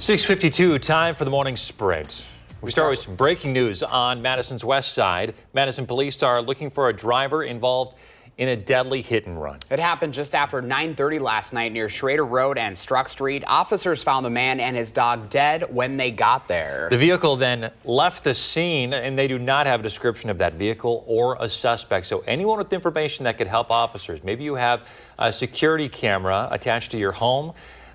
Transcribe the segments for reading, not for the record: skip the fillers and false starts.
6:52, time for the morning sprint. We start with some breaking news on Madison's west side. Madison police are looking for a driver involved in a deadly hit and run. It happened just after 9:30 last night near Schrader Road and Struck Street. Officers found the man and his dog dead when they got there. The vehicle then left the scene, and they do not have a description of that vehicle or a suspect. So anyone with information that could help officers, maybe you have a security camera attached to your home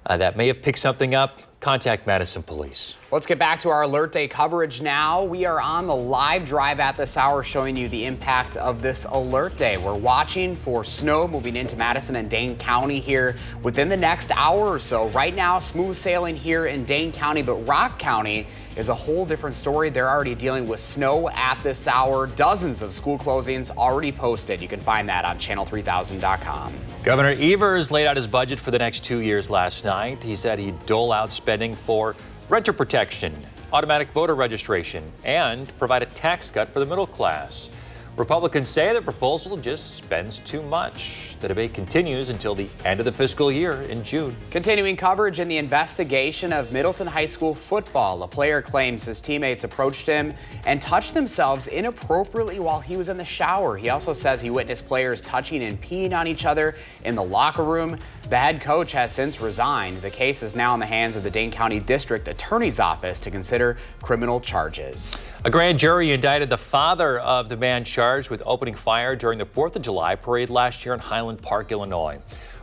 that may have picked something up, contact Madison Police. Let's get back to our Alert Day coverage now. We are on the live drive at this hour showing you the impact of this Alert Day. We're watching for snow moving into Madison and Dane County here within the next hour or so. Right now, smooth sailing here in Dane County, but Rock County is a whole different story. They're already dealing with snow at this hour. Dozens of school closings already posted. You can find that on channel3000.com. Governor Evers laid out his budget for the next 2 years last night. He said he'd dole out spending for renter protection, automatic voter registration, and provide a tax cut for the middle class. Republicans say the proposal just spends too much. The debate continues until the end of the fiscal year in June. Continuing coverage in the investigation of Middleton High School football. A player claims his teammates approached him and touched themselves inappropriately while he was in the shower. He also says he witnessed players touching and peeing on each other in the locker room. The head coach has since resigned. The case is now in the hands of the Dane County District Attorney's Office to consider criminal charges. A grand jury indicted the father of the man charged with opening fire during the 4th of July parade last year in Highland Park, Illinois.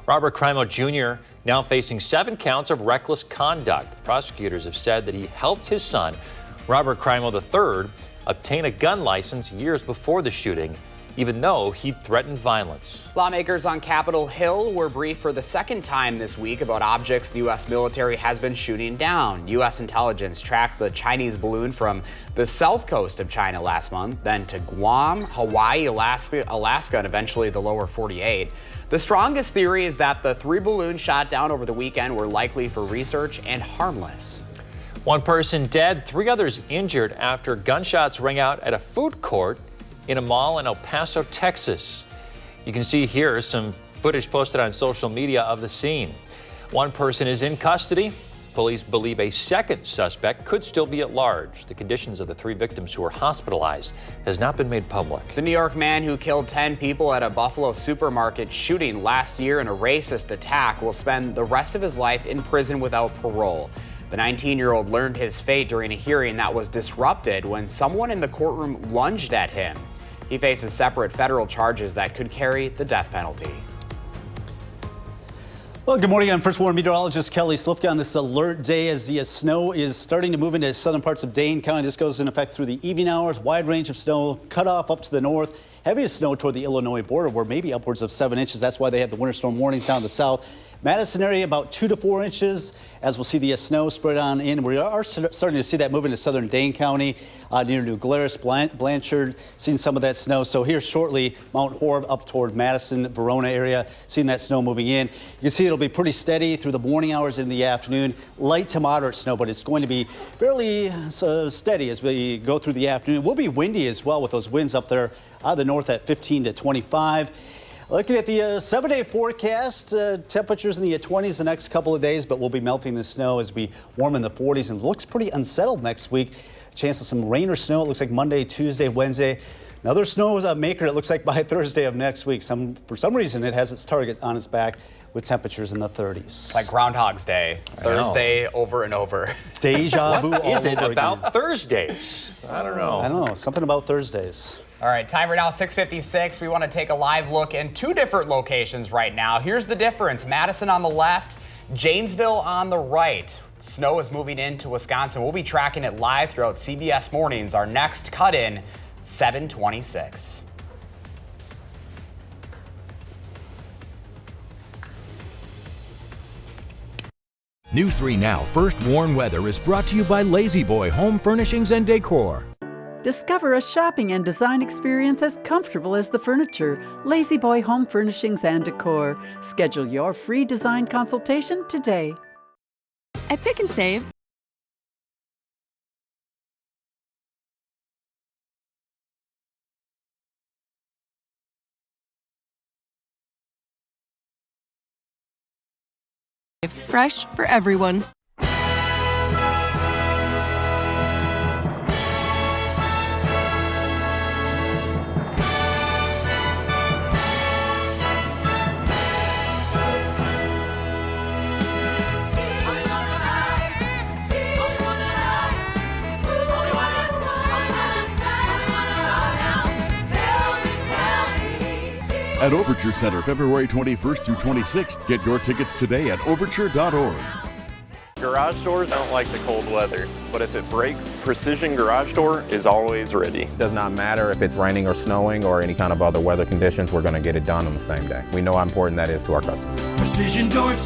Robert Crimo Jr. now facing 7 counts of reckless conduct. Prosecutors have said that he helped his son, Robert Crimo III, obtain a gun license years before the shooting, even though he threatened violence. Lawmakers on Capitol Hill were briefed for the second time this week about objects the U.S. military has been shooting down. U.S. intelligence tracked the Chinese balloon from the south coast of China last month, then to Guam, Hawaii, Alaska, and eventually the lower 48. The strongest theory is that the 3 balloons shot down over the weekend were likely for research and harmless. 1 person dead, 3 others injured after gunshots rang out at a food court in a mall in El Paso, Texas. You can see here some footage posted on social media of the scene. 1 person is in custody. Police believe a second suspect could still be at large. The conditions of the 3 victims who were hospitalized has not been made public. The New York man who killed 10 people at a Buffalo supermarket shooting last year in a racist attack will spend the rest of his life in prison without parole. The 19-year-old learned his fate during a hearing that was disrupted when someone in the courtroom lunged at him. He faces separate federal charges that could carry the death penalty. Well, good morning. I'm First Warn meteorologist Kelly Slifka on this alert day as the snow is starting to move into southern parts of Dane County. This goes in effect through the evening hours. Wide range of snow cut off up to the north. Heaviest snow toward the Illinois border, where maybe upwards of 7 inches. That's why they have the winter storm warnings down the south. Madison area about 2 to 4 inches as we'll see the snow spread on in. We are starting to see that move into southern Dane County near New Glarus, Blanchard, seeing some of that snow. So here shortly, Mount Horeb up toward Madison, Verona area, seeing that snow moving in. You can see it'll be pretty steady through the morning hours in the afternoon. Light to moderate snow, but it's going to be fairly steady as we go through the afternoon. It will be windy as well with those winds up there out of the north at 15 to 25. Looking at the 7-day forecast, temperatures in the 20s the next couple of days, but we'll be melting the snow as we warm in the 40s and looks pretty unsettled next week. Chance of some rain or snow. It looks like Monday, Tuesday, Wednesday. Another snow maker, it looks like by Thursday of next week. For some reason, it has its target on its back with temperatures in the 30s. Like Groundhog's Day, Thursday over and over. Deja vu. What is it about Thursdays? I don't know. I don't know. Something about Thursdays. All right, time right now, 6:56. We want to take a live look in 2 different locations right now. Here's the difference. Madison on the left, Janesville on the right. Snow is moving into Wisconsin. We'll be tracking it live throughout CBS Mornings. Our next cut-in, 7:26. News 3 Now First Warn Weather is brought to you by Lazy Boy Home Furnishings and Decor. Discover a shopping and design experience as comfortable as the furniture. Lazy Boy Home Furnishings and Decor. Schedule your free design consultation today. At Pick and Save, fresh for everyone. at Overture Center, February 21st through 26th. Get your tickets today at overture.org. Garage doors don't like the cold weather, but if it breaks, Precision Garage Door is always ready. Does not matter if it's raining or snowing or any kind of other weather conditions, we're going to get it done on the same day. We know how important that is to our customers. Precision Doors